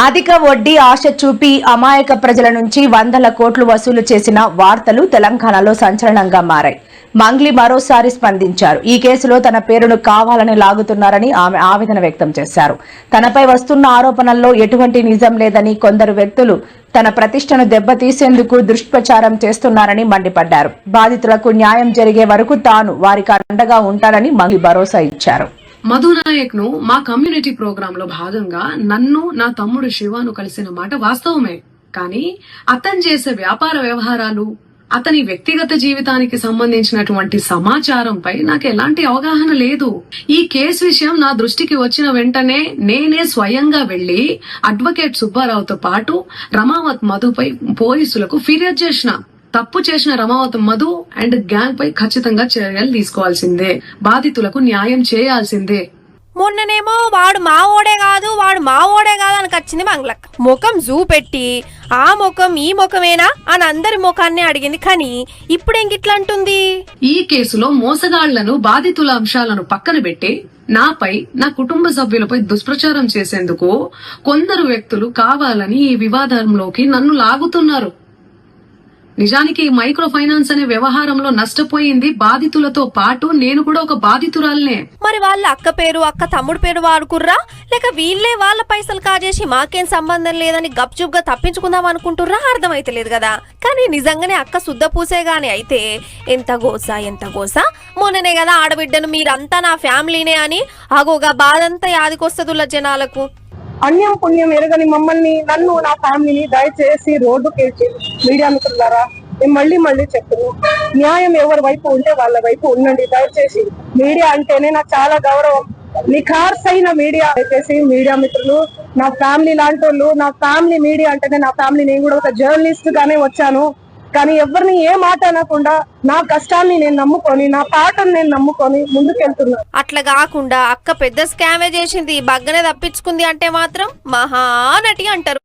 అధిక వడ్డీ ఆశ చూపి అమాయక ప్రజల నుంచి వందల కోట్లు వసూలు చేసిన వార్తలు తెలంగాణలో సంచలనంగా మారాయి. మంగ్లీ మరోసారి స్పందించారు. ఈ కేసులో తన పేరును కావాలని లాగుతున్నారని ఆమె ఆవేదన వ్యక్తం చేశారు. తనపై వస్తున్న ఆరోపణల్లో ఎటువంటి నిజం లేదని, కొందరు వ్యక్తులు తన ప్రతిష్టను దెబ్బతీసేందుకు దుష్ప్రచారం చేస్తున్నారని మండిపడ్డారు. బాధితులకు న్యాయం జరిగే వరకు తాను వారికి అండగా ఉంటానని మంగ్లీ భరోసా ఇచ్చారు. మధునాయక్ ను మా కమ్యూనిటీ ప్రోగ్రామ్ లో భాగంగా నన్ను, నా తమ్ముడు శివాను కలిసిన మాట వాస్తవమే. కానీ అతను చేసే వ్యాపార వ్యవహారాలు, అతని వ్యక్తిగత జీవితానికి సంబంధించినటువంటి సమాచారంపై నాకు ఎలాంటి అవగాహన లేదు. ఈ కేసు విషయం నా దృష్టికి వచ్చిన వెంటనే నేనే స్వయంగా వెళ్లి అడ్వకేట్ సుబ్బారావుతో పాటు రమావత్ మధుపై పోలీసులకు ఫిర్యాదు చేసిన. తప్పు చేసిన రమావత్ మధు అండ్ గ్యాంగ్ పై ఖచ్చితంగా చర్యలు తీసుకోవాల్సిందే. బాధితులకు న్యాయం చేయాల్సిందే. మొన్ననేమో వాడు మావోడే కాదు అని వచ్చింది మంగళక్క. ముఖం చూపెట్టి ఆ ముఖం ఈ ముఖమేనా అని అందరి ముఖాన్ని అడిగింది. కానీ ఇప్పుడేంగిట్లా అంటుంది? ఈ కేసులో మోసగాళ్లను, బాధితుల అంశాలను పక్కన పెట్టి నాపై, నా కుటుంబ సభ్యులపై దుష్ప్రచారం చేసేందుకు కొందరు వ్యక్తులు కావాలని ఈ వివాదంలోకి నన్ను లాగుతున్నారు. నిజానికి ఈ మైక్రో ఫైనాన్స్ అనే వ్యవహారంలో నష్టపోయింది బాధితులతో పాటు నేను కూడా ఒక బాధితురాలనే. మరి వాళ్ళ అక్క పేరు, అక్క తమ్ముడు పేరు వాడుకుర్రా, లేక వీళ్ళే వాళ్ళ పైసలు కాజేసి మాకేం సంబంధం లేదని గప్చుప్ గా తప్పించుకుందాం అనుకుంటుర్రా? అర్థమైతలేదు కదా. కానీ నిజంగానే అక్క శుద్ధ పూసే గాని అయితే ఎంత గోసా. మొన్ననే కదా ఆడబిడ్డను మీరంతా నా ఫ్యామిలీనే అని అగోగా బాధంతా యాదికొస్తదుల జనాలకు. అన్యం పుణ్యం ఎరగని మమ్మల్ని, నన్ను, నా ఫ్యామిలీని దయచేసి రోడ్డుకేసి మీడియా మిత్రులారా నేను మళ్ళీ చెప్తున్నాను, న్యాయం ఎవరి వైపు ఉంటే వాళ్ళ వైపు ఉండండి. దయచేసి మీడియా అంటేనే నాకు చాలా గౌరవం. నిఖార్సైన మీడియా. దయచేసి మీడియా మిత్రులు, నా ఫ్యామిలీ లాంటి వాళ్ళు, నా ఫ్యామిలీ మీడియా అంటేనే నా ఫ్యామిలీ. నేను కూడా ఒక జర్నలిస్ట్ గానే వచ్చాను. కానీ ఎవరిని ఏ మాట అనకుండా నా కష్టాన్ని నేను నమ్ముకొని, నా పాటను నేను నమ్ముకొని ముందుకెళ్తున్నా. అట్లా కాకుండా అక్క పెద్ద స్కామే చేసింది, బగ్గనే తప్పించుకుంది అంటే మాత్రం మహానటి అంటారు.